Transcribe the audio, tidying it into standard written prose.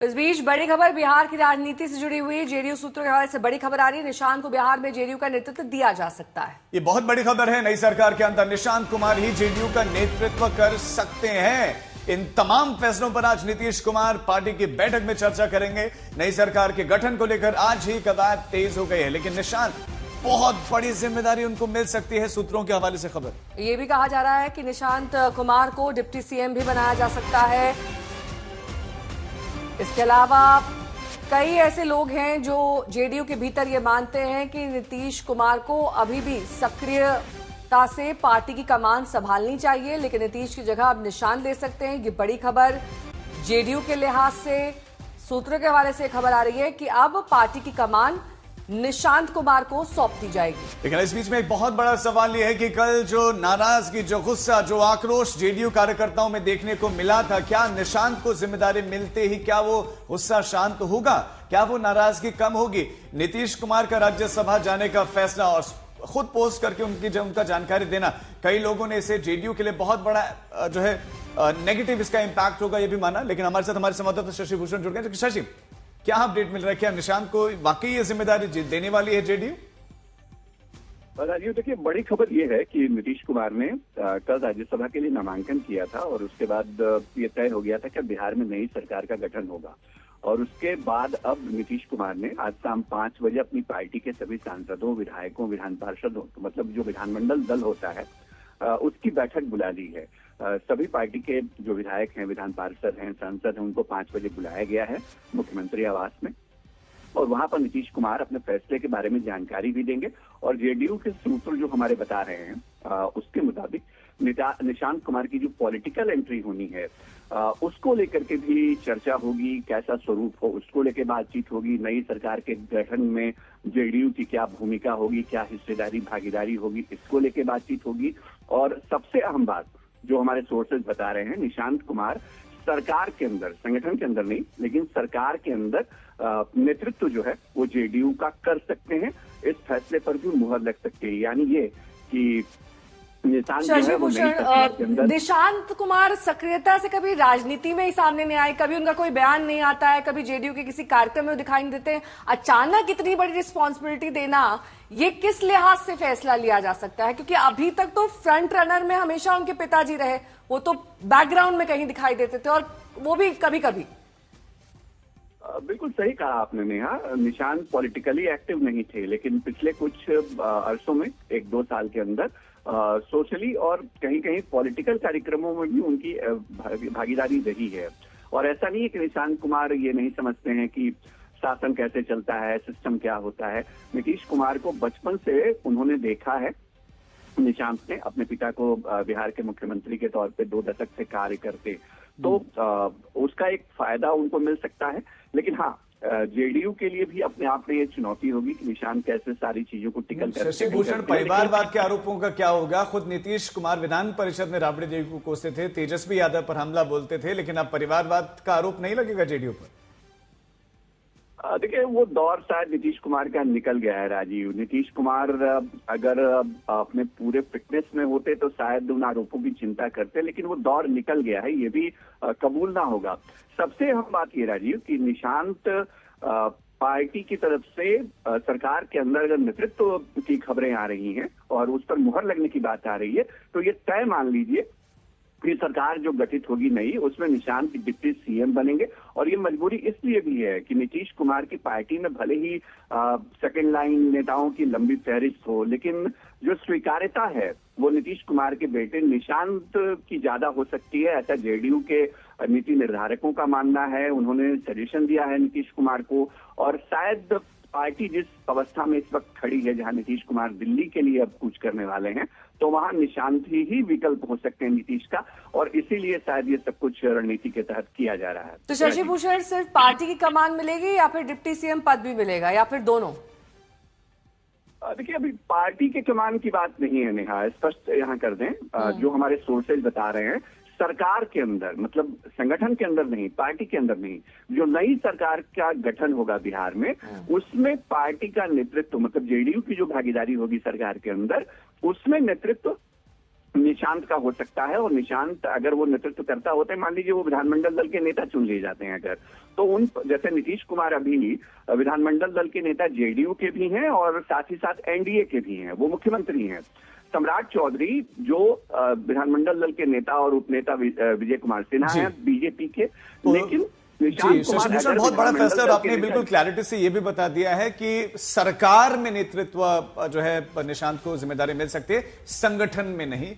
इस बीच बड़ी खबर बिहार की राजनीति से जुड़ी हुई जेडीयू सूत्रों के हवाले से बड़ी खबर आ रही है। निशांत को बिहार में जेडीयू का नेतृत्व दिया जा सकता है। ये बहुत बड़ी खबर है। नई सरकार के अंदर निशांत कुमार ही जेडीयू का नेतृत्व कर सकते हैं। इन तमाम फैसलों पर आज नीतीश कुमार पार्टी की बैठक में चर्चा करेंगे। नई सरकार के गठन को लेकर आज ही कवायद तेज हो गई है, लेकिन निशांत बहुत बड़ी जिम्मेदारी उनको मिल सकती है। सूत्रों के हवाले से खबर यह भी कहा जा रहा है कि निशांत कुमार को डिप्टी सीएम भी बनाया जा सकता है। इसके अलावा कई ऐसे लोग हैं जो जेडीयू के भीतर ये मानते हैं कि नीतीश कुमार को अभी भी सक्रियता से पार्टी की कमान संभालनी चाहिए, लेकिन नीतीश की जगह अब निशांत ले सकते हैं। ये बड़ी खबर जेडीयू के लिहाज से सूत्रों के हवाले से खबर आ रही है कि अब पार्टी की कमान निशांत कुमार को सौंप दी जाएगी। लेकिन इस बीच में एक बहुत बड़ा सवाल यह है कि कल जो नाराजगी, जो गुस्सा, जो आक्रोश जेडीयू कार्यकर्ताओं में देखने को मिला था, क्या निशांत को जिम्मेदारी मिलते ही क्या वो गुस्सा शांत होगा? क्या वो नाराजगी कम होगी? नीतीश कुमार का राज्यसभा जाने का फैसला और खुद पोस्ट करके उनका जानकारी देना, कई लोगों ने इसे जेडीयू के लिए बहुत बड़ा जो है नेगेटिव इसका इंपैक्ट होगा ये भी माना। लेकिन हमारे साथ हमारे संवाददाता शशि भूषण जुड़ गए। शशि, क्या अपडेट मिल रहा है? क्या निशांत को वाकई ये जिम्मेदारी देने वाली है जेडीयू? राजीव, देखिए, बड़ी खबर ये है कि नीतीश कुमार ने कल राज्यसभा के लिए नामांकन किया था और उसके बाद ये तय हो गया था कि बिहार में नई सरकार का गठन होगा। और उसके बाद अब नीतीश कुमार ने आज शाम 5 बजे अपनी पार्टी के सभी सांसदों, विधायकों, विधान पार्षदों, मतलब जो विधानमंडल दल होता है, उसकी बैठक बुला ली है। सभी पार्टी के जो विधायक हैं, विधान पार्षद हैं, सांसद हैं, उनको 5 बजे बुलाया गया है मुख्यमंत्री आवास में। और वहां पर नीतीश कुमार अपने फैसले के बारे में जानकारी भी देंगे। और जेडीयू के सूत्र जो हमारे बता रहे हैं उसके मुताबिक निशांत कुमार की जो पॉलिटिकल एंट्री होनी है उसको लेकर के भी चर्चा होगी। कैसा स्वरूप हो उसको लेकर बातचीत होगी। नई सरकार के गठन में जेडीयू की क्या भूमिका होगी, क्या हिस्सेदारी, भागीदारी होगी, इसको लेकर बातचीत होगी। और सबसे अहम बात जो हमारे सोर्सेज बता रहे हैं, निशांत कुमार सरकार के अंदर, संगठन के अंदर नहीं लेकिन सरकार के अंदर नेतृत्व जो है वो जेडीयू का कर सकते हैं। इस फैसले पर भी मुहर लग सकती है। यानी ये कि शशि भूषण, निशांत कुमार सक्रियता से कभी राजनीति में ही सामने नहीं आए, कभी उनका कोई बयान नहीं आता है, कभी जेडीयू के किसी कार्यक्रम में दिखाई नहीं देते। अचानक इतनी बड़ी रिस्पॉन्सिबिलिटी देना, ये किस लिहाज से फैसला लिया जा सकता है? क्योंकि अभी तक तो फ्रंट रनर में हमेशा उनके पिताजी रहे, वो तो बैकग्राउंड में कहीं दिखाई देते थे और वो भी कभी कभी। बिल्कुल सही कहा आपने नेहा। निशांत पॉलिटिकली एक्टिव नहीं थे, लेकिन पिछले कुछ अरसों में, 1-2 साल के अंदर सोशली और कहीं कहीं पॉलिटिकल कार्यक्रमों में भी उनकी भागीदारी रही है। और ऐसा नहीं है कि निशांत कुमार ये नहीं समझते हैं कि शासन कैसे चलता है, सिस्टम क्या होता है। नीतीश कुमार को बचपन से उन्होंने देखा है। निशांत ने अपने पिता को बिहार के मुख्यमंत्री के तौर पे 2 दशक से कार्य करते, तो उसका एक फायदा उनको मिल सकता है। लेकिन हाँ, जेडीयू के लिए भी अपने आप में ये चुनौती होगी कि निशांत कैसे सारी चीजों को टिकल कर। शशि भूषण, परिवारवाद के आरोपों का क्या होगा? खुद नीतीश कुमार विधान परिषद में राबड़ी देवी को कोसते थे, तेजस्वी यादव पर हमला बोलते थे, लेकिन अब परिवारवाद का आरोप नहीं लगेगा जेडीयू पर? देखिए, वो दौर शायद नीतीश कुमार का निकल गया है राजीव। नीतीश कुमार अगर अपने पूरे फिटनेस में होते तो शायद उन आरोपों की चिंता करते, लेकिन वो दौर निकल गया है, ये भी कबूल ना होगा। सबसे अहम बात ये राजीव कि निशांत पार्टी की तरफ से सरकार के अंदर अगर नेतृत्व की खबरें आ रही हैं और उस पर मुहर लगने की बात आ रही है, तो ये तय मान लीजिए कि सरकार जो गठित होगी नई, उसमें निशांत डिप्टी सीएम बनेंगे। और ये मजबूरी इसलिए भी है कि नीतीश कुमार की पार्टी में भले ही सेकंड लाइन नेताओं की लंबी फहरिस्त हो, लेकिन जो स्वीकार्यता है वो नीतीश कुमार के बेटे निशांत की ज्यादा हो सकती है। ऐसा जेडीयू के नीति निर्धारकों का मानना है। उन्होंने सजेशन दिया है नीतीश कुमार को। और शायद पार्टी जिस अवस्था में इस वक्त खड़ी है, जहां नीतीश कुमार दिल्ली के लिए अब कूच करने वाले हैं, तो वहां निशांत ही विकल्प हो सकते हैं नीतीश का। और इसीलिए शायद ये सब कुछ रणनीति के तहत किया जा रहा है। तो शशि भूषण, सिर्फ पार्टी की कमान मिलेगी या फिर डिप्टी सीएम पद भी मिलेगा या फिर दोनों? देखिए, अभी पार्टी के कमान की बात नहीं है नेहा, स्पष्ट यहाँ कर दें। जो हमारे सोर्सेज बता रहे हैं, सरकार के अंदर, मतलब संगठन के अंदर नहीं, पार्टी के अंदर नहीं, जो नई सरकार का गठन होगा बिहार में, उसमें पार्टी का नेतृत्व, मतलब जेडीयू की जो भागीदारी होगी सरकार के अंदर, उसमें नेतृत्व निशांत का हो सकता है, और निशांत अगर वो नेतृत्व करता होता है, मान लीजिए वो विधानमंडल दल के नेता चुन लिए जाते हैं अगर, तो उन जैसे नीतीश कुमार अभी विधानमंडल दल के नेता जेडीयू के भी हैं और साथ ही साथ एनडीए के भी हैं, वो मुख्यमंत्री हैं। सम्राट चौधरी जो विधानमंडल दल के नेता और उपनेता विजय कुमार सिन्हा हैं बीजेपी के, लेकिन जी शशिभूषण, बहुत बड़ा फैसला और आपने बिल्कुल क्लैरिटी से ये भी बता दिया है कि सरकार में नेतृत्व जो है निशांत को जिम्मेदारी मिल सकती है, संगठन में नहीं।